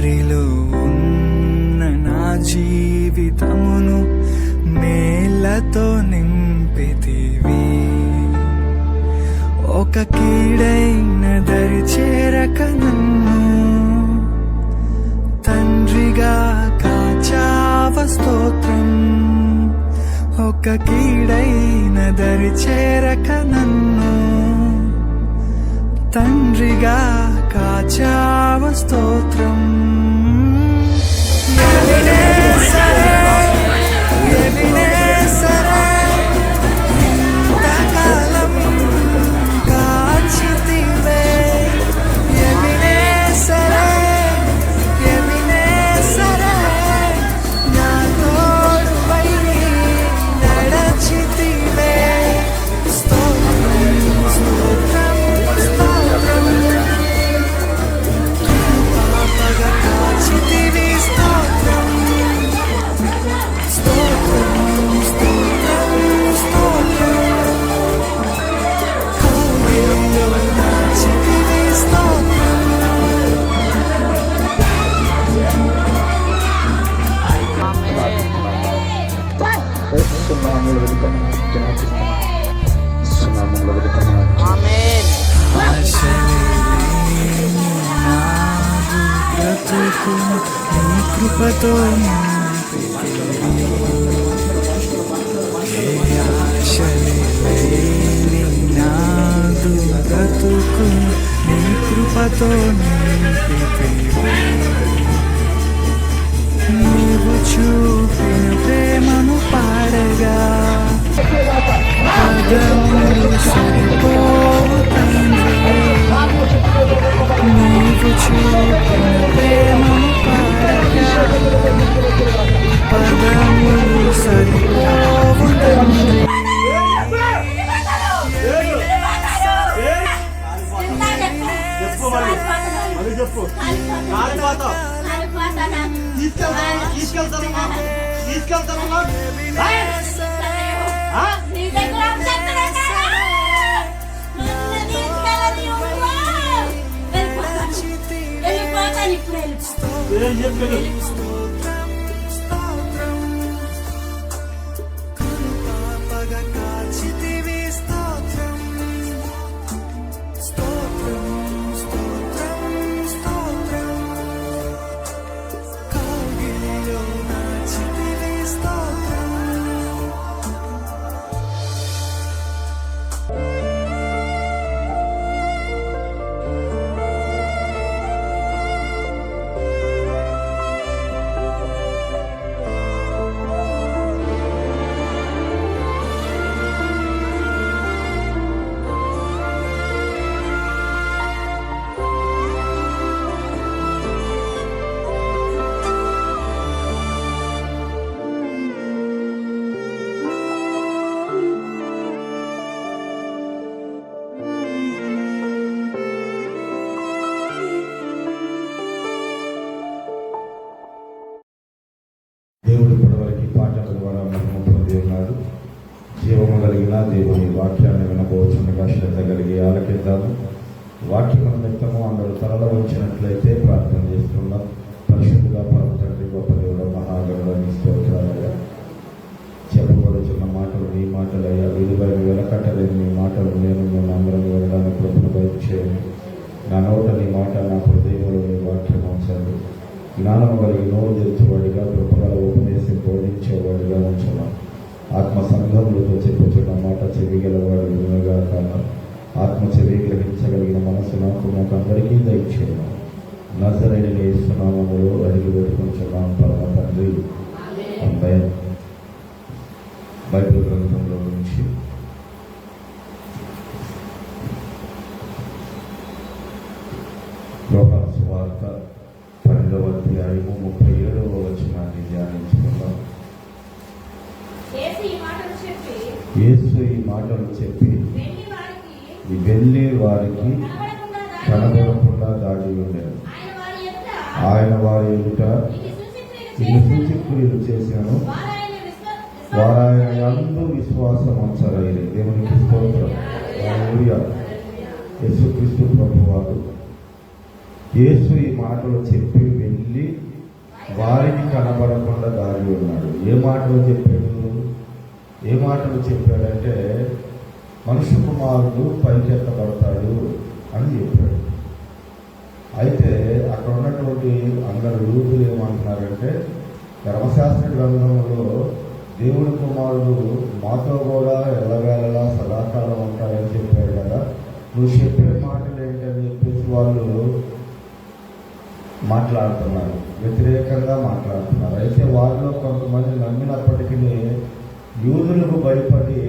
దారిలో ఉన్న నా జీవితమును మేళ్లతో నింపితివి. ఒక కీడైన దరి చేరక నన్ను తండ్రిగా కాచావ స్తోత్రం. ఒక కీడైన దరి చేరక నన్ను తండ్రిగా కాచావ స్తోత్రం. ఇంతకాలం కాచితివే ఎవినేసరే నా తోడువై నడచితివే. స్తోత్రం స్తోత్రం స్తోత్రం పాపగా కాచితివి. స్తోత్రం స్తోత్రం స్తోత్రం స్తోత్రం కౌగిలిలో నాచితివి. స్తోత్రం బ్రతుకును నీ కృపతో ఆశలేని నాదు బ్రతుకును నీ కృపతో నింపితివి. నీవు చూపిన ప్రేమను పాడగా పదములు సరిపోవు తండ్రి. నీవు చూపిన ప్రేమను పాడగా పదములు సరిపోవు తండ్రి. పాపగా కాచితివి. స్తోత్రం స్తోత్రం స్తోత్రం స్తోత్రం కౌగిలిలో నాచితివి. స్తోత్రం దేవుడు ఇప్పటివరకు పాటల ద్వారా మహిమ పొంది ఉన్నాడు. జీవము కలిగిన దేవుని వాక్యాన్ని వినబోతుండగా శ్రద్ధ కలిగి ఆలకిద్దాము. వాక్యం నిమిత్తము అందరూ తలలో ఉంచినట్లయితే ప్రార్థన చేస్తున్నాం. పరిశుద్ధుగా పరమ తండ్రి గొప్ప దేవుడు మహాగణులని స్తోత్రాలయ్యా. చెప్పబడుతున్న మాటలు నీ మాటలయ్యా. విలువైన వెలకట్టలేని నీ మాటలు మేము అందరం వినడానికి కృపను దయచేయండి. నా నోట నీ మాట, నా హృదయంలో నీ వాక్యం ఉంచండి. జ్ఞానము కలిగి నోరు తెచ్చేవాడిగా, కృపగల ఉపదేశం బోధించేవాడిగా ఉంచున్నాం. ఆత్మ సంఘములతో చెప్పుతున్న మాట చెవిగలవాడు వినుగా కాక ఆత్మ చెవి గ్రహించగలిగిన మనసు నాకు అందరికీ దయచేయను. నజరేయుడైన యేసు నామములో అడిగి పెట్టుకుంటున్నాం పరమ తండ్రి. ఆమేన్. బైబిల్ గ్రంథంలో నుంచి యోహాను సువార్త 12వ అధ్యాయము 37వ వచనాన్ని ధ్యానించుకుందాం. యేసు ఈ మాటలు చెప్పి వెళ్ళే వారికి కనబడకుండా దాడి ఉండేది. ఆయన వారి ఎదుట ఇన్ని సూచక్రియలు చేశాను, వారాయన యందు విశ్వాసం ఉంచరైన దేవునికి స్తోత్రం. హల్లెలూయా. యేసుక్రీస్తు ప్రభువారు యేసు ఈ మాటలు చెప్పి వెళ్ళి వారికి కనబడకుండా దాగి ఉన్నాడు. ఏ మాటలు చెప్పాడంటే మనుష్య కుమారుడు పైకెత్తబడతాడు అని చెప్పాడు. అయితే అక్కడ ఉన్నటువంటి అందరు యూదులు ఏమంటున్నారంటే, ధర్మశాస్త్ర గ్రంథంలో దేవుడి కుమారుడు మాతో కూడా ఎల్లవేళలా సదాకాలం ఉంటాడని చెప్పాడు కదా, నువ్వు చెప్పే మాటలు ఏంటని చెప్పేసి వాళ్ళు మాట్లాడుతున్నారు, వ్యతిరేకంగా మాట్లాడుతున్నారు. అయితే వారిలో కొంతమంది నమ్మినప్పటికీ యూదులకు భయపడి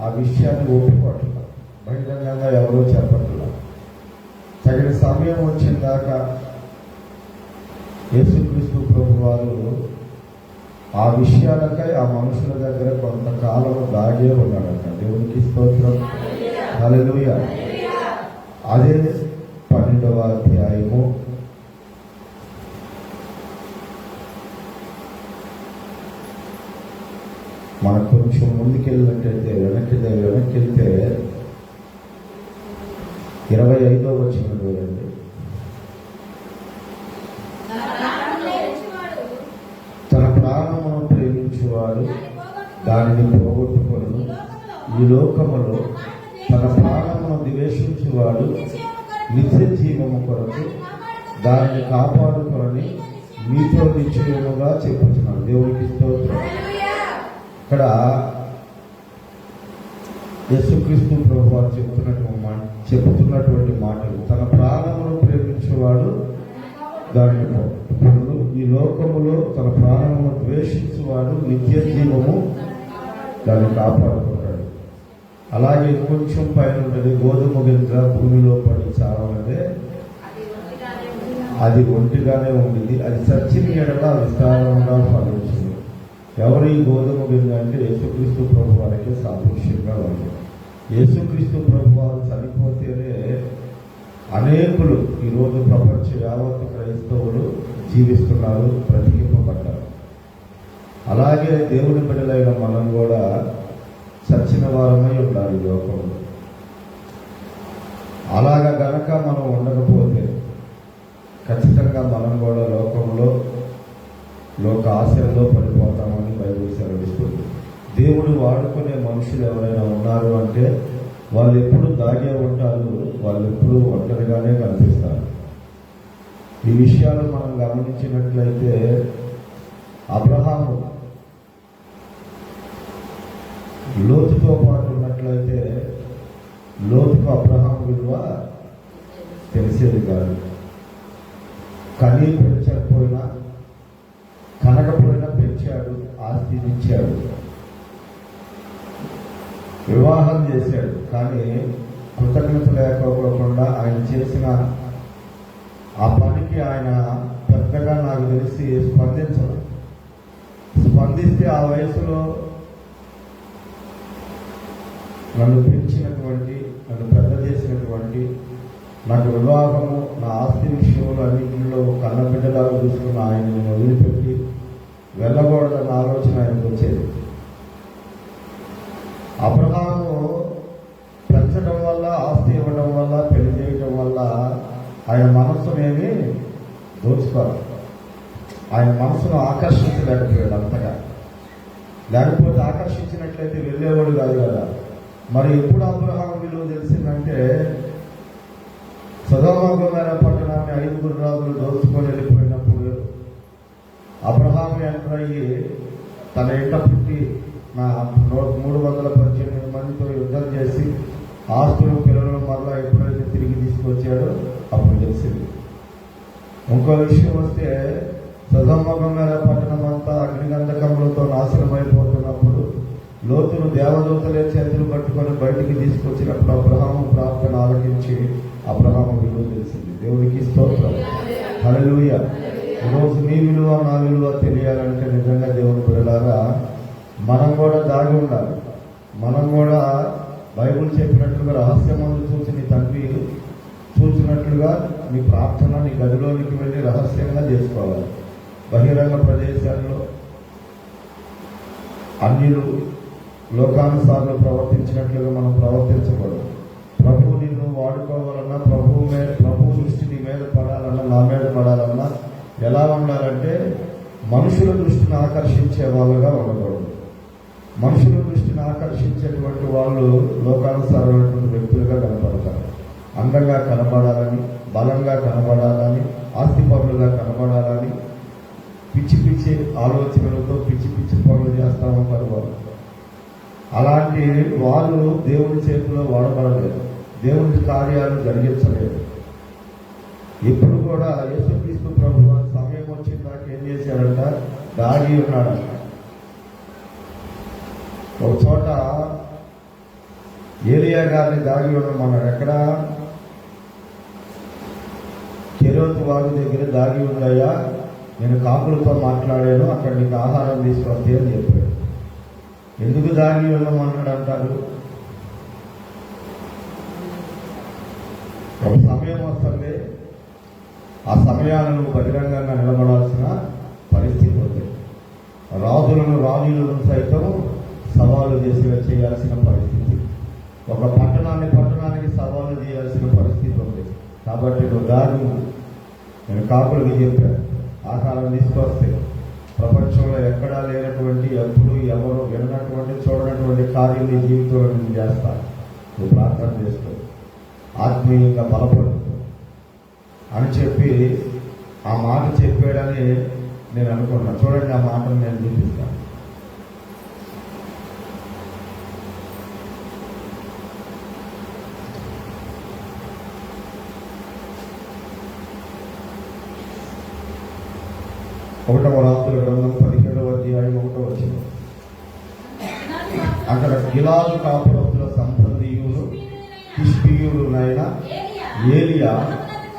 ఆ విషయాన్ని ఒప్పుకోవట్లేదు, బహిరంగంగా ఎవరో చెప్పట్లేదు. తగిన సమయం వచ్చిన దాకా యేసుక్రీస్తు ప్రభు వారు ఆ విషయాలకై ఆ మనుషుల దగ్గర కొంతకాలం దాగే ఉన్నాడంట. దేవునికి స్తోత్రం, హల్లెలూయా. అదే 12వ అధ్యాయము మనకు కొంచెం ముందుకెళ్ళినట్టయితే వెనక్కి వెళ్తే 25వ వచనం చూడండి. తన ప్రాణమును ప్రేమించువాడు దానిని పోగొట్టుకొను, ఈ లోకములో తన ప్రాణమును ద్వేషించువాడు నిత్య జీవము కొరకు దానిని కాపాడుకొని మీతో నిశ్చయముగా చెప్పుచున్నాడు. దేవునికి స్తోత్రం. ఇక్కడ యేసుక్రీస్తు ప్రభు వారు చెబుతున్నటువంటి మాటలు, తన ప్రాణమును ప్రేమించేవాడు దానిని పోగొట్టుకొను, ఈ లోకములో తన ప్రాణమును ద్వేషించువాడు నిత్య జీవము దాన్ని కాపాడుకుంటాడు. అలాగే కొంచెం పైన ఉంటుంది, గోధుమ గింజ భూమిలో పడి చావనదే అది ఒంటిగానే ఉండింది, అది చచ్చిన ఎడల విస్తారంగా ఫలించింది. ఎవరు ఈ గోధుమ గింజ అంటే యేసుక్రీస్తు ప్రభు వారికి సాదృశ్యంగా ఉంది. యేసుక్రీస్తు ప్రభు వారు చనిపోతేనే అనేకులు ఈరోజు ప్రపంచ యావత్తు క్రైస్తవులు జీవిస్తున్నారు, బ్రతికింపబడ్డారు. అలాగే దేవుని బిడ్డలైన మనం కూడా చచ్చిన వారమై ఉండాలి ఈ లోకంలో. అలాగా గనక మనం ఉండకపోతే ఖచ్చితంగా మనం కూడా లోకంలో లోక ఆశల్లో పడిపోతామని బైబిల్ సెలవిస్తుంది. దేవుడు వాడుకునే మనుషులు ఎవరైనా ఉన్నారు అంటే వాళ్ళు ఎప్పుడు దాగే ఉంటారు, వాళ్ళు ఎప్పుడు ఒంటరిగానే కనిపిస్తారు. ఈ విషయాలు మనం గమనించినట్లయితే అబ్రహాము లోతుతో పాటు ఉన్నట్లయితే లోతుకు అబ్రహాం విలువ తెలిసేది కాదు. కనీ పెంచకపోయినా కనకపోయినా పెంచాడు, ఆస్తినిచ్చాడు, వివాహం చేశాడు. కానీ కృతజ్ఞత లేకపోకుండా ఆయన చేసిన ఆ పనికి ఆయన పెద్దగా నాకు తెలిసి స్పందించడు. స్పందిస్తే ఆ వయసులో నన్ను పెంచినటువంటి, నన్ను పెద్ద చేసినటువంటి, నాకు వివాహము నా ఆస్తి విషయంలో అన్నింటిలో కన్నబిడ్డలాగా చూసుకున్న ఆయనను వదిలిపెట్టి వెళ్ళకూడదన్న ఆలోచన ఆయనకు వచ్చేది. అబ్రహాము పెంచడం వల్ల, ఆస్తి ఇవ్వడం వల్ల, పెళ్లి చేయడం వల్ల ఆయన మనస్సునేమి దోచుకోవాలి, ఆయన మనసును ఆకర్షించలేకపోయాడు అంతగా. లేకపోతే ఆకర్షించినట్లయితే వెళ్ళేవాడు కాదు కదా. మరి ఎప్పుడు అబ్రహాం విలువ తెలిసిందంటే, సొదొమ గొమొర్రా పట్టణాన్ని 5 రాజులు దోచుకొని వెళ్ళిపోయినప్పుడు అబ్రహాం ఎంటర్ అయ్యి తన ఇంట పుట్టి 318 మందితో యుద్ధం చేసి ఆస్తులు పిల్లలు మరలా ఎప్పుడైతే తిరిగి తీసుకొచ్చాడో అప్పుడు తెలిసింది. ఇంకో విషయం వస్తే, సొదొమ గొమొర్రా పట్టణం అంతా అగ్నిగంధకములతో నాశనం అయిపోతున్నప్పుడు లోతును దేవదూతలే చేతులు పట్టుకొని బయటికి తీసుకొచ్చినప్పుడు అబ్రహాము ప్రార్థన ఆలకించి అబ్రహాము విలువ తెలిసింది. దేవునికి స్తోత్రం, హల్లెలూయా. ఈరోజు నీ విలువ నా విలువ తెలియాలంటే నిజంగా దేవుని బిడ్డలారా మనం కూడా దాగి ఉండాలి. మనం కూడా బైబిల్ చెప్పినట్లుగా రహస్యమందు చూసి నీ తండ్రి చూసినట్లుగా నీ ప్రార్థన నీ గదిలోనికి వెళ్ళి రహస్యంగా చేసుకోవాలి. బహిరంగ ప్రదేశాల్లో అన్యులు లోకానుసారులు ప్రవర్తించినట్లుగా మనం ప్రవర్తించకూడదు. ప్రభువు నిన్ను వాడుకోవాలన్నా, ప్రభు దృష్టి నీ మీద పడాలన్నా, నా మీద పడాలన్నా ఎలా ఉండాలంటే మనుషుల దృష్టిని ఆకర్షించే వాళ్ళుగా ఉండకూడదు. మనుషుల దృష్టిని ఆకర్షించేటువంటి వాళ్ళు లోకానుసారమైనటువంటి వ్యక్తులుగా కనపడతారు. అందంగా కనబడాలని, బలంగా కనబడాలని, ఆస్తిపరులుగా కనబడాలని పిచ్చి పిచ్చి ఆలోచనలతో పిచ్చి పిచ్చి పనులు చేస్తూ ఉంటారు వాళ్ళు. అలాంటి వాళ్ళు దేవుని చేతిలో వాడబడలేదు, దేవుని కార్యాలు జరిగించలేదు. ఇప్పుడు కూడా యేసుక్రీస్తు ప్రభువు సమయం వచ్చిన దాకా ఏం చేశాడంట? దాగి ఉన్నాడంట. ఒక చోట ఏలియా గారిని దాగి ఉండమన్నాడు. ఎక్కడ? కెరోతు వాగు దగ్గర దాగి ఉండయా, నేను కాకులతో మాట్లాడాను, అక్కడ నీకు ఆహారం తీసుకొస్తే అని చెప్పాడు. ఎందుకు దాగి ఉండమన్నాడు అంటారు? ఒక సమయం వస్తుంది, ఆ సమయాలను బహిరంగంగా నిలబడాల్సిన పరిస్థితి ఉంది. రాజులను రాజులను సైతం సవాలు చేయాల్సిన పరిస్థితి, ఒక పట్టణానికి సవాలు చేయాల్సిన పరిస్థితి ఉంది. కాబట్టి నువ్వు దాగి, నేను కాకులకి చెప్పాను, ఆహారం తీసుకొస్తే ప్రపంచంలో ఎక్కడా లేనటువంటి, ఎప్పుడు ఎవరు విన్నటువంటి, చూడనటువంటి కార్యం నీ జీవితంలో నేను చేస్తాను. నువ్వు ప్రార్థన చేస్తూ ఆత్మీయంగా బలపడుతూ అని చెప్పి ఆ మాట చెప్పాడని నేను అనుకున్నాను. చూడండి, ఆ మాటను నేను చూపిస్తాను. ఒకటవ రాజుల గ్రంథం 17వ అధ్యాయం 1వ వచనం. అక్కడ గిలాదు కాపురస్తుల సంబంధీయులు తిష్బీయులునైన ఏలియా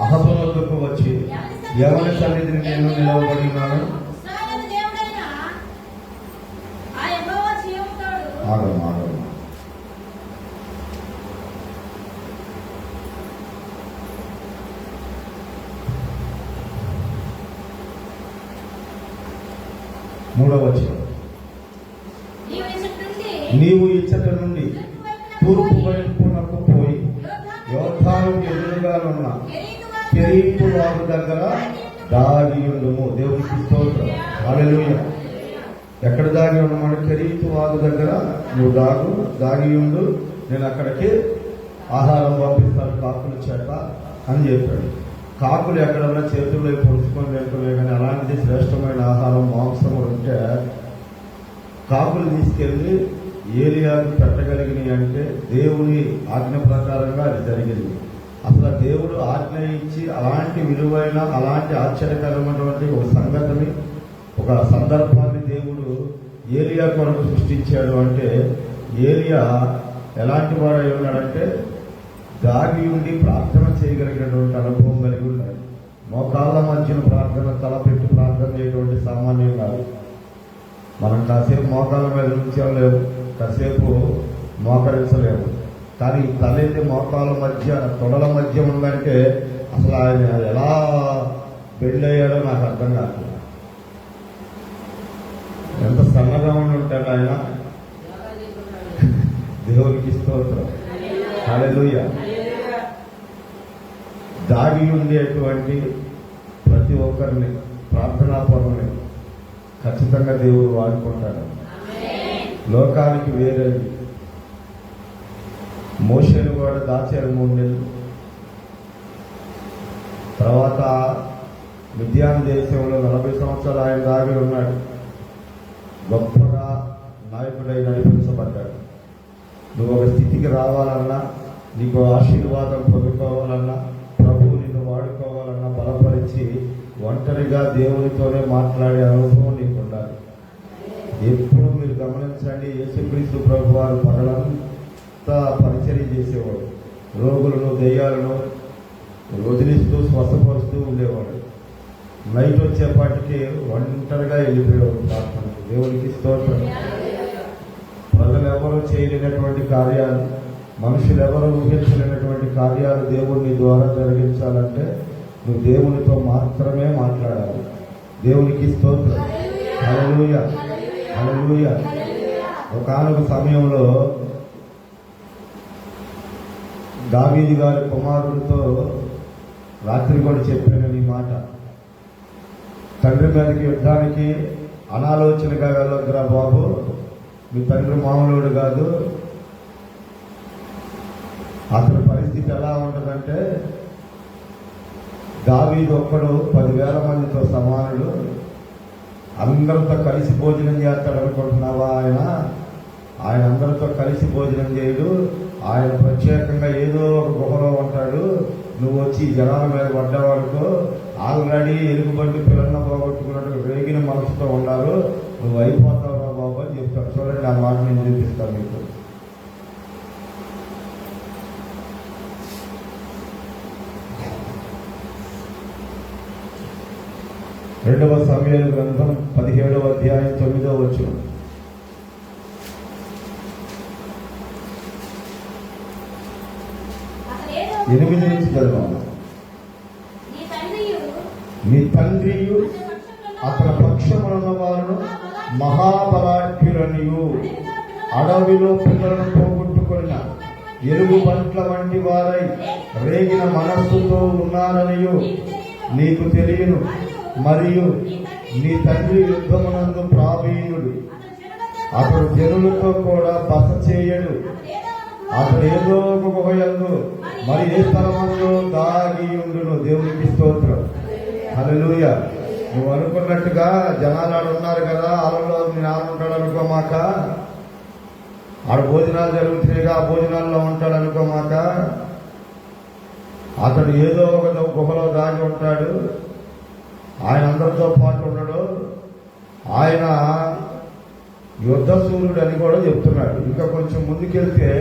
అహబు వద్దకు వచ్చి, ఎవరి సన్నిధిని నేను నిలవబడినాను? ఆగం. మూడవ వచనం. నీవు ఇచ్చట నుండి తూర్పు వైపునకు పోయి యోర్దాను ఎదురుగా ఉన్న కెరీతు వాగు దగ్గర దాగి ఉండుము. దేవునికి స్తోత్రం, హల్లెలూయా. ఎక్కడ దాగి ఉండమని? కెరీతు వాగు దగ్గర నువ్వు దాగి ఉండు, నేను అక్కడికి ఆహారం పంపిస్తాను కాకుల చేత అని చెప్పాడు. కాకులు ఎక్కడన్నా చేతుల్లో పొడుచుకొని వెళ్తున్నాయి, కానీ అలాంటిది శ్రేష్టమైన ఆహారం మాంసం ఉంటే కాకులు తీసుకెళ్ళి ఏలియాకు పెట్టగలిగినాయి అంటే దేవుని ఆజ్ఞ ప్రకారంగా అది జరిగింది. అసలు దేవుడు ఆజ్ఞ ఇచ్చి అలాంటి విలువైన, అలాంటి ఆశ్చర్యకరమైనటువంటి ఒక సంగతిని, ఒక సందర్భాన్ని దేవుడు ఏలియా కొరకు సృష్టించాడు. అంటే ఏలియా ఎలాంటి వాడు అయి ఉన్నాడంటే దాగి ఉండి ప్రార్థన చేయగలిగినటువంటి అనుభవం కలిగి ఉన్నాడు. మోకాళ్ళ మధ్యన ప్రార్థన, తలపెట్టి ప్రార్థన చేయటువంటి సామాన్యం కాదు. మనం కాసేపు మోకాళ్ళ మీద ఉంచలేము, కాసేపు మోకరించలేము. కానీ తలైతే మోకాళ్ళ మధ్య, తొడల మధ్య ఉందంటే అసలు ఆయన ఎలా బెండ్ అయ్యాడో నాకు అర్థం కాదు. ఎంత సన్నగా ఉంటాడు ఆయన. దేవునికి స్తోత్రం, హల్లెలూయా. దాగి ఉండేటువంటి ప్రతి ఒక్కరిని, ప్రార్థనా పనులని ఖచ్చితంగా దేవుడు వాడుకుంటాడు. లోకానికి వేరేది. మోషేను కూడా దాచారు 3 నెలలు. తర్వాత మిద్యాను దేశంలో 40 సంవత్సరాలు ఆయన దాగి ఉన్నాడు. గొప్పగా నాయకుడై నడిపించబడ్డాడు. నువ్వు ఒక స్థితికి రావాలన్నా, నీకు ఆశీర్వాదం పొందుకోవాలన్నా, ప్రభువు నిన్ను వాడుకోవాలన్నా, బలపరిచి ఒంటరిగా దేవునితోనే మాట్లాడే అనుభవం నీకు ఉండాలి. ఎప్పుడు మీరు గమనించండి, యేసుక్రీస్తు ప్రభు వారు పగలంతా పరిచర్య చేసేవాడు. రోగులను, దెయ్యాలను వదిలిస్తూ స్వస్థపరుస్తూ ఉండేవాడు. నైట్ వచ్చేపాటికి ఒంటరిగా వెళ్ళిపోయేవాడు ప్రార్థనకు. దేవునికి స్తోత్రం. ప్రజలు ఎవరూ చేయలేనటువంటి కార్యాలు, మనుషులు ఎవరూ ఊహించలేనటువంటి కార్యాలు దేవుని ద్వారా జరిగించాలంటే నువ్వు దేవునితో మాత్రమే మాట్లాడాలి. దేవునికి స్తోత్రం, హల్లెలూయా, హల్లెలూయా. ఒకానొక సమయంలో దావీదు గారి కుమారుడితో రాత్రి కూడా చెప్పాను ఈ మాట. తండ్రి మీదకి యుద్ధానికి అనాలోచనగా వెళ్ళొద్దురా బాబు, మీ తండ్రి మామూలుడు కాదు. అతని పరిస్థితి ఎలా ఉంటుందంటే, దావీదు ఒక్కడు 10,000 మందితో సమానుడు, అందరితో కలిసి భోజనం చేస్తాడు అనుకుంటున్నావా? ఆయన అందరితో కలిసి భోజనం చేయడు. ఆయన ప్రత్యేకంగా ఏదో ఒక గుహలో ఉంటాడు. నువ్వు వచ్చి జనాల మీద పడ్డావనుకో, ఆల్రెడీ ఎలుగుబంటి పిల్లలను పోగొట్టుకున్నట్టు రేగిన మనసుతో ఉన్నారు, నువ్వు అయిపోతావురా బాబు అని చెప్తాడు. చూడండి, ఆ మాట నేను చూపిస్తాను మీకు. రెండవ సమూయేలు గ్రంథం 17వ అధ్యాయం 9వ వచనం. ఎనిమిది నుంచి చదవాలి. నీ తండ్రియు అతని పక్షమున్న వారును మహాబలాఢ్యులనియు అడవిలో పిల్లలను పోగొట్టుకున్న ఎలుగు బంట్ల వంటి వారై రేగిన మనస్సుతో ఉన్నారనియు నీకు తెలియను. మరియు నీ తండ్రి యుద్ధమునందు ప్రావీణుడు, అతడు జనులతో కూడా బస చేయడు. అతడు ఏదో ఒక గుహయందు మరి ఏ స్థలమంలో దాగి ఉండును. దేవునికి స్తోత్రం, హల్లెలూయా. నువ్వు అనుకున్నట్టుగా జనాలు ఆడ ఉన్నారు కదా, వాళ్ళలో నేను ఉంటాడు అనుకోమాక, ఆడ భోజనాలు జరుగుతున్నాయిగా, ఆ భోజనాల్లో ఉంటాడు అనుకోమాక. అతడు ఏదో ఒక గుహలో దాగి ఉంటాడు. ఆయన అందరితో పాటు ఉండడు. ఆయన యుద్ధ సూర్యుడు అని కూడా చెప్తున్నాడు. ఇంకా కొంచెం ముందుకెళ్తే,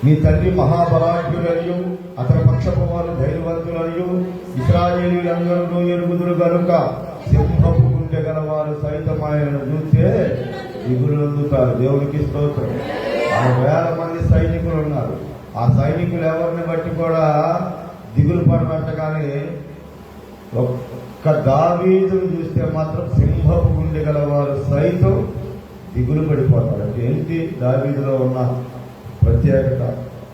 నీ తండ్రి మహాబలాఢ్యులనియు అతని పక్షపు వారు ధైర్యవంతులనియు ఇశ్రాయేలీయులందరూ ఎరుగుదురు గనుక సింహపు గుండె గల వారు సైతం ఆయనను చూస్తే దిగులుందుతారు. దేవునికి స్తోత్రం. 6,000 మంది సైనికులు ఉన్నారు. ఆ సైనికులు ఎవరిని బట్టి కూడా దిగులు పడినట్టుగానే ఒక్క దావీదును చూస్తే మాత్రం సింహపు గుండె గల వారు సైతం దిగులు పడిపోతారు. అంటే ఏంటి దావీదులో ఉన్న ప్రత్యేకత?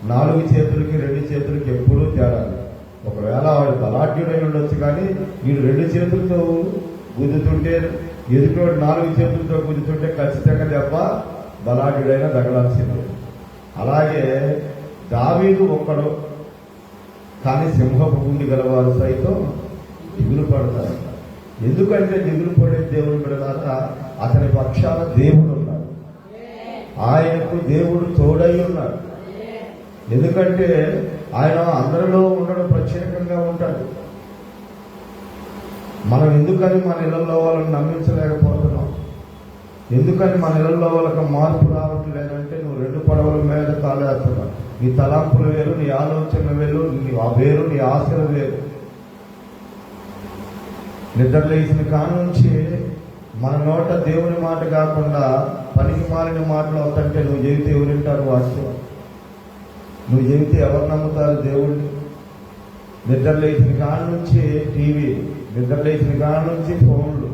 4 చేతులకి 2 చేతులకి ఎప్పుడూ తేడా. ఒకవేళ వాడు బలాఢ్యుడై ఉండొచ్చు, కానీ వీడు 2 చేతులతో గుద్దుతుంటే, ఎదుటోడు 4 చేతులతో గుద్దుతుంటే ఖచ్చితంగా దెబ్బ బలాఢ్యుడైనా తగలాల్సిందే. అలాగే దావీదు ఒక్కడు, కానీ సింహపు గుండె గలవారు సైతం దిగులు పడతారు. ఎందుకంటే దిగులు పడే దేవుడు బిడ్డలారా, అతని పక్షాన దేవుడు ఉన్నాడు. ఆయనకు దేవుడు తోడై ఉన్నాడు. ఎందుకంటే ఆయన అందరిలో ఉండడం ప్రత్యేకంగా ఉంటాడు. మనం ఎందుకని మన ఇళ్లలో వాళ్ళని నమ్మించలేకపోతున్నాం? ఎందుకని మన ఇళ్లలో వాళ్ళకి మార్పు రావట్లేదంటే, నువ్వు 2 పడవల మీద తాళేస్తున్నావు. నీ తలాంపులు వేరు, నీ ఆలోచన వేరు, నీ ఆశలు వేరు. నిద్ర లేచిన కానుంచి మన నోట దేవుని మాట కాకుండా పనికి మాలిన మాటలు అవుతుంటే నువ్వు చెబితే ఎవరు వింటారు? వాక్యం నువ్వు చెబితే ఎవరు నమ్ముతారు దేవుణ్ణి? నిద్ర లేచిన కానుంచి టీవీ, నిద్ర లేచిన కానుంచి ఫోన్లు,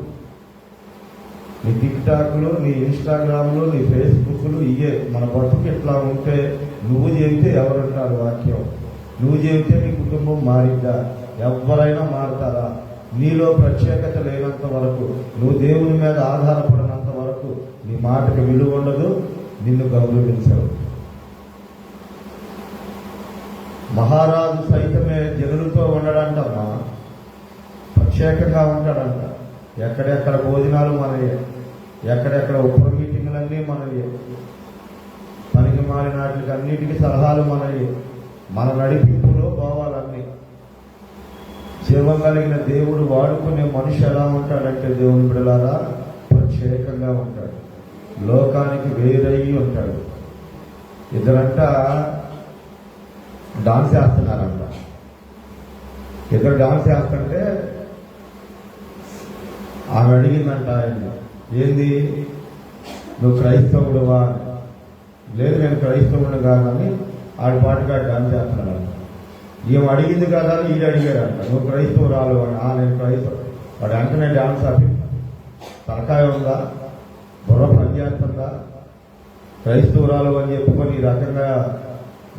నీ టిక్టాక్లు, నీ ఇన్స్టాగ్రామ్లు, నీ ఫేస్బుక్లు, ఇవే మన బతుకు ఇట్లా ఉంటే నువ్వు చెబితే ఎవరుంటారు వాక్యం? నువ్వు చెబితే నీ కుటుంబం మారిందా? ఎవరైనా మారుతారా? నీలో ప్రత్యేకత లేనంత వరకు, నువ్వు దేవుని మీద ఆధారపడినంత వరకు నీ మాటకు విలువ ఉండదు, నిన్ను గౌరవించరు. మహారాజు సైతమే జనులతో ఉండడంటమ్మా, ప్రత్యేకంగా ఉంటాడంట. ఎక్కడెక్కడ భోజనాలు మనవి, ఎక్కడెక్కడ ఉప మీటింగులన్నీ మనవి, పనికి మారిన వాటికి అన్నిటికీ సలహాలు మనవి, మన నడిపింపులో భావాలన్నీ. జీవం కలిగిన దేవుడు వాడుకునే మనిషి ఎలా ఉంటాడంటే, దేవుని బిడ్డలారా, ప్రత్యేకంగా ఉంటాడు. లోకానికి వేరయ్యి ఉంటాడు. ఇద్దరంట డాన్స్ చేస్తున్నారంట. ఇద్దరు డాన్స్ చేస్తుంటే ఆమె అడిగిందంట ఆయన, ఏంది నువ్వు క్రైస్తవుడువా? లేదు, నేను క్రైస్తవుడు కాదని ఆడి పాటుగా డాన్స్ చేస్తున్నాడు. ఈమె అడిగింది కదా అని ఈడు అడిగాడంట, నువ్వు క్రైస్తవురాలు అని. నేను క్రైస్తవు. వాడు వెంటనే డాన్స్ ఆపి, తలకాయ ఉందా, బుర్ర పనిచేస్తుందా, క్రైస్తవురాలు అని చెప్పుకొని ఈ రకంగా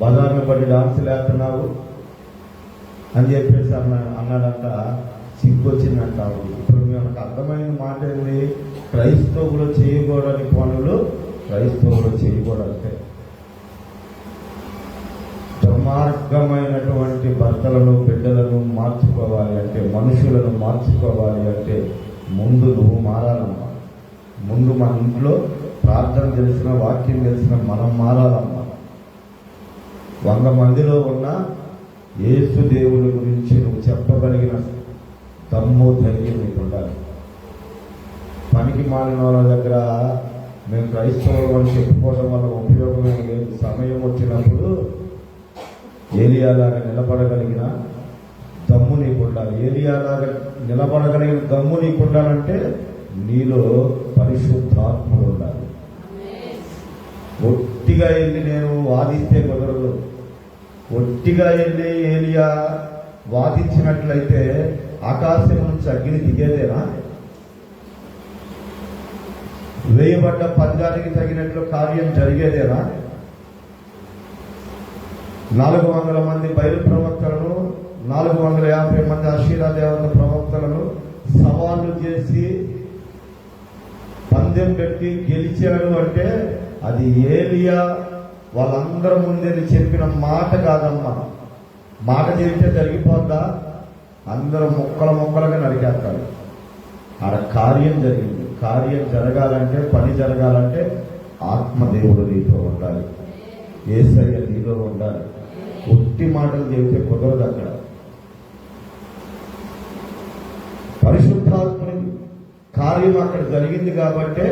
బజార్ని బట్టి డాన్స్ వేస్తున్నావు అని చెప్పేసి అన్నాడంట. సిగ్గొచ్చిందంటావు. ఇప్పుడు మనకు అర్థమైన మాట ఏంటి? క్రైస్తవులు చేయకూడని పనులు క్రైస్తవులు చేయకూడదంటే దుర్మార్గమైనటువంటి భర్తలను బిడ్డలను మార్చుకోవాలి అంటే, మనుషులను మార్చుకోవాలి అంటే ముందు నువ్వు మారాలమ్మా. ముందు మన ఇంట్లో ప్రార్థన తెలిసిన, వాక్యం తెలిసిన మనం మారాలమ్మా. 100 మందిలో ఉన్న యేసు దేవుని గురించి నువ్వు చెప్పగలిగిన దమ్ము ధైర్యం నీకు ఉండాలి. పనికి మాలిన వాళ్ళ దగ్గర మేము క్రైస్తవులు అని చెప్పుకోవడం వల్ల ఉపయోగమే లేదు. సమయం వచ్చినప్పుడు ఏలియాలాగా నిలబడగలిగిన దమ్ము నీకు ఉండాలి. ఏలియాలాగా నిలబడగలిగిన దమ్ము నీకు ఉండాలంటే నీలో పరిశుద్ధాత్ముడు ఉండాలి. ఒట్టిగా వెళ్ళి నేను వాదిస్తే కుదరదు. ఒట్టిగా వెళ్ళి ఏలియా వాదించినట్లయితే ఆకాశం నుంచి అగ్ని దిగేదేనా? వేయబడ్డ పందానికి తగినట్లు కార్యం జరిగేదేనా? 400 మంది బయలు ప్రవక్తలను, 450 మంది అషీరా దేవత ప్రవక్తలను సవాళ్ళు చేసి పందెం పెట్టి గెలిచాడు అంటే అది ఏలియా వాళ్ళందరి ముందే చెప్పిన మాట కాదమ్మా. మాట చెబితే జరిగిపోద్దా? అందరూ ముక్కలుగా నరికేస్తారు. ఆడ కార్యం జరిగింది. కార్యం జరగాలంటే, పని జరగాలంటే ఆత్మదేవుడు నీతో ఉండాలి, యేసయ్య నీలో ఉండాలి. ఒట్టి మాటలు చెబితే కుదరదు. అక్కడ పరిశుద్ధాత్ముని కార్యం అక్కడ జరిగింది కాబట్టే,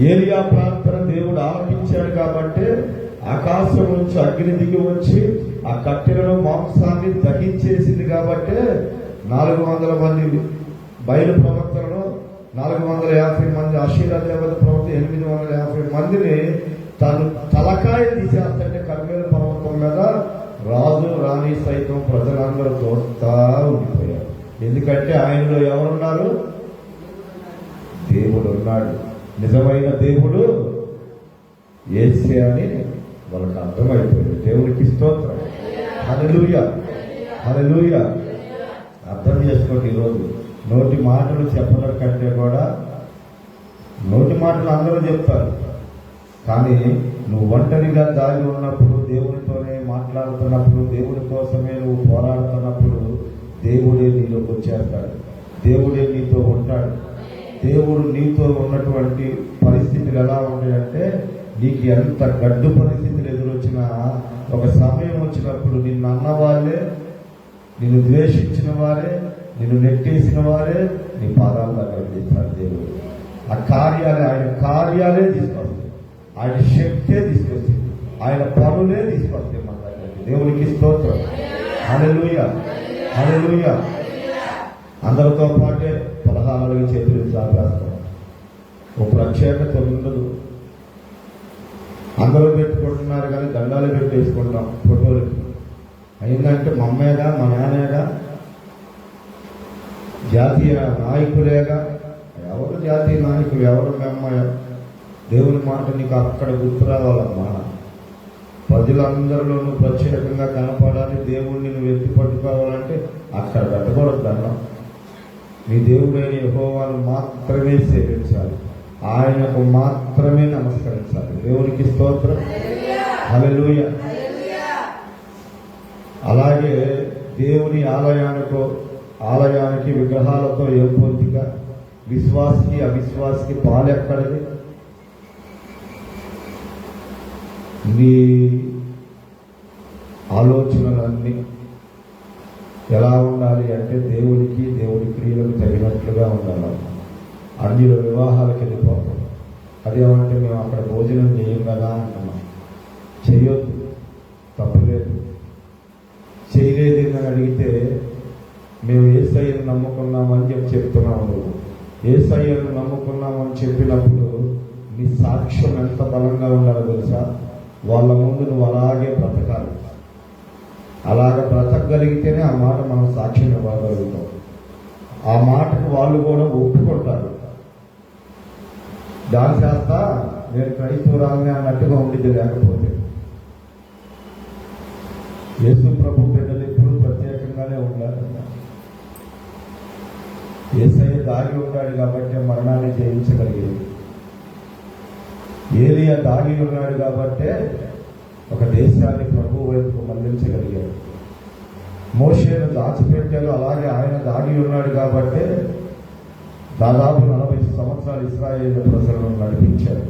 ఏలియా ప్రార్థన దేవుడు ఆలకించాడు కాబట్టే ఆకాశం నుంచి అగ్ని దిగి వచ్చి ఆ కట్టెలను మాంసాన్ని దహించేసింది కాబట్టే 400 మంది బయలు ప్రవక్తలను, 450 మంది అషీరా దేవత ప్రవక్త, 850 మందిని తను తలకాయ తీసేస్తుంటే కర్మేల పర్వతం మీద రాజు రాణి సైతం ప్రజలందరూ చూస్తా ఉండిపోయారు. ఎందుకంటే ఆయనలో ఎవరున్నారు? దేవుడు ఉన్నాడు. నిజమైన దేవుడు యేసే అని వాళ్ళకి అర్థమైపోయింది. దేవునికి స్తోత్రం. హల్లెలూయా, హల్లెలూయా. అర్థం చేసుకోండి. ఈరోజు నోటి మాటలు చెప్పడం కంటే కూడా, నోటి మాటలు అందరూ చెప్తారు, కానీ నువ్వు ఒంటరిగా దాగి ఉన్నప్పుడు, దేవునితోనే మాట్లాడుతున్నప్పుడు, దేవుని కోసమే నువ్వు పోరాడుతున్నప్పుడు దేవుడే నీలోకి వచ్చేస్తాడు. దేవుడే నీతో ఉంటాడు. దేవుడు నీతో ఉన్నటువంటి పరిస్థితులు ఎలా ఉంటాయంటే, నీకు ఎంత గడ్డు పరిస్థితులు ఎదురొచ్చినా ఒక సమయం వచ్చినప్పుడు నిన్ను అన్నవాళ్ళే, నిన్ను ద్వేషించిన వారే, నిన్ను నెట్టేసిన వారే నీ పాదాల దగ్గర తీస్తాడు దేవుడు. ఆ కార్యాలే, ఆయన కార్యాలే తీసుకొస్తాయి, ఆయన శక్తే తీసుకొస్తుంది, ఆయన పనులే తీసుకొస్తాయి మన దగ్గరికి. దేవునికి స్తోత్రం. హల్లెలూయా, హల్లెలూయా. అందరితో పాటే 16 చేతులు చాపేస్తాం. ఒక ప్రత్యేకత ఉండదు. అందరూ పెట్టుకుంటున్నారు కానీ దండాలు పెట్టేసుకుంటాం ఫోటోలకి. అయిందంటే మా అమ్మేగా, మా నాన్నేగా, జాతీయ నాయకులేగా. ఎవరు జాతీయ నాయకులు, ఎవరు మేమ్మాయ? దేవుని మాట నీకు అక్కడ గుర్తు రావాలమ్మా. ప్రజలందరిలోనూ ప్రత్యేకంగా కనపడాలి, దేవుణ్ణి నువ్వు ఎత్తి పట్టుకోవాలంటే అక్కడ పెట్టకూడదు దండం. నీ దేవుడైన యెహోవాను మాత్రమే సేవించాలి, ఆయనకు మాత్రమే నమస్కరించాలి. దేవునికి స్తోత్రం. హల్లెలూయా. అలాగే దేవుని ఆలయానికి విగ్రహాలతో ఏం పొందిక? విశ్వాసికి అవిశ్వాసికి పాలెక్కడది? నీ ఆలోచనలన్నీ ఎలా ఉండాలి అంటే దేవునికి, దేవుడి క్రియలకు తగినట్లుగా ఉండాలమ్మా. అన్యుల వివాహాలకు వెళ్ళిపోతాం. అదేమంటే మేము అక్కడ భోజనం చేయం కదా అంటున్నాం. చేయొద్దు, తప్పులేదు. చేయలేదు అని అడిగితే మేము యేసయ్యను నమ్ముకున్నామని చెప్తున్నాము. నువ్వు యేసయ్యను నమ్ముకున్నామని చెప్పినప్పుడు నీ సాక్ష్యం ఎంత బలంగా ఉండాలో తెలుసా? వాళ్ళ ముందు నువ్వు అలాగే బ్రతకాలి. అలాగ బ్రతకగలిగితేనే ఆ మాట మనం సాక్ష్యం ఇవ్వగలుగుతాం. ఆ మాటకు వాళ్ళు కూడా ఒప్పుకుంటారు. దాని చేత నేను క్రైస్తవురాలని అన్నట్టుగా ఉండిద్ది. లేకపోతే యేసు ప్రభు బిడ్డలు ఎప్పుడు ప్రత్యేకంగానే ఉండాలి. యేసయ్య దాగి ఉన్నాడు కాబట్టి మరణాన్ని జయించగలిగాడు. ఏలియా దాగి ఉన్నాడు కాబట్టే ఒక దేశాన్ని ప్రభు వైపుకు మళ్లించగలిగాడు. మోషేను దాచిపెట్టారు, అలాగే ఆయన దాగి ఉన్నాడు కాబట్టే దాదాపు 40 సంవత్సరాలు ఇశ్రాయేలు ప్రజలను నడిపించారు.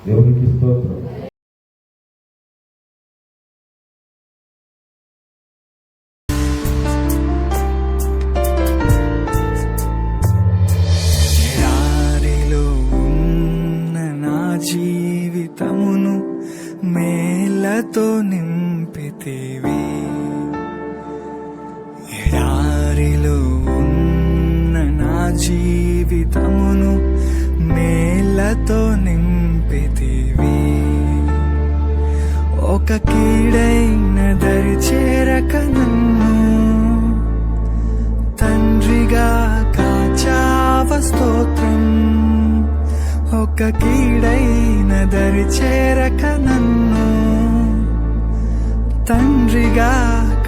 దేవునికి స్తోత్రం. ఎడారిలో ఉన్న నా జీవితమును మేలతో నింపితివి. ఎడారిలో ఉన్న నా జీవితమును మేలతో నింపితివి. ఒక కీడైన దరి చేరక నన్ను తండ్రిగా కాచావ స్తోత్రం. ఒక కీడైన దరి చేరక నన్ను తండ్రిగా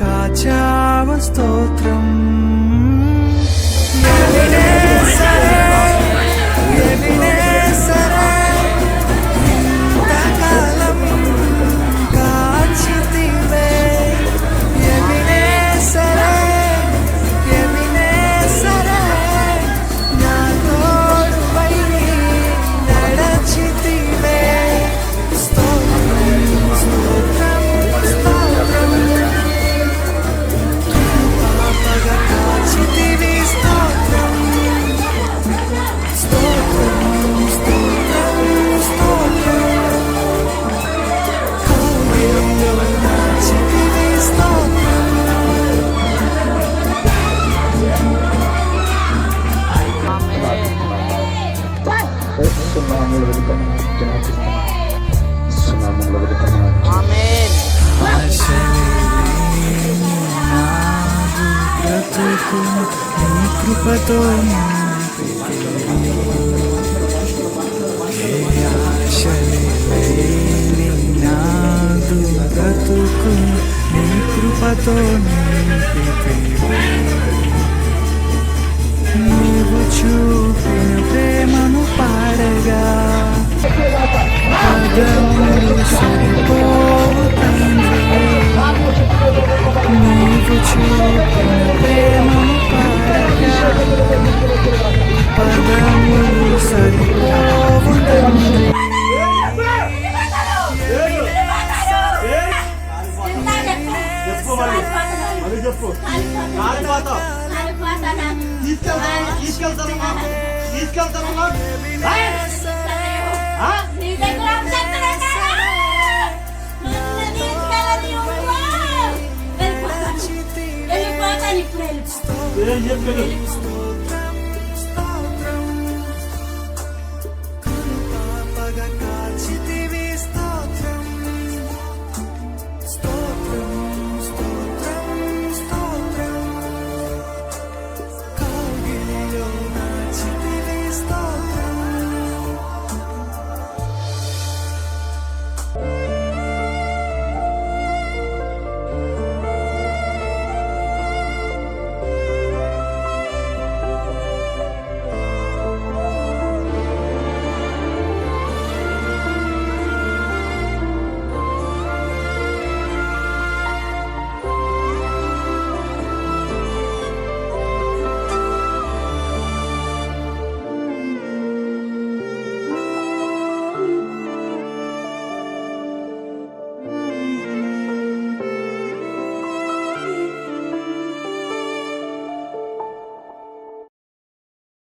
కాచావ స్తోత్రం. ఎబినేజరే, ఎబినేజరే, ఇంతకాలం కాచితివే. ఎబినేజరే, ఎబినేజరే, నా తోడువై నడచితివే. స్తోత్రం, స్తోత్రం, స్తోత్రం. పాపగా కాచితివి. స్తోత్రం, స్తోత్రం, స్తోత్రం, స్తోత్రం. కౌగిలిలో దాచితివి. స్తోత్రం. బ్రతుకు నీ కృపతో ఏ ఆశలే లేని నాదు బ్రతుకు నీ కృపతో నింపితివి. నీవు చూపిన ప్రేమను పాడగా పదములు సరిపోవు తండ్రి. నీవు చూపిన ప్రేమను పాడగా పదములు సరిపోవు తండ్రి. చెప్పు తీసుకెళ్తాను నీ దగ్గర వెళ్ళిపోతాను ఇప్పుడు ఏం చెప్పారు?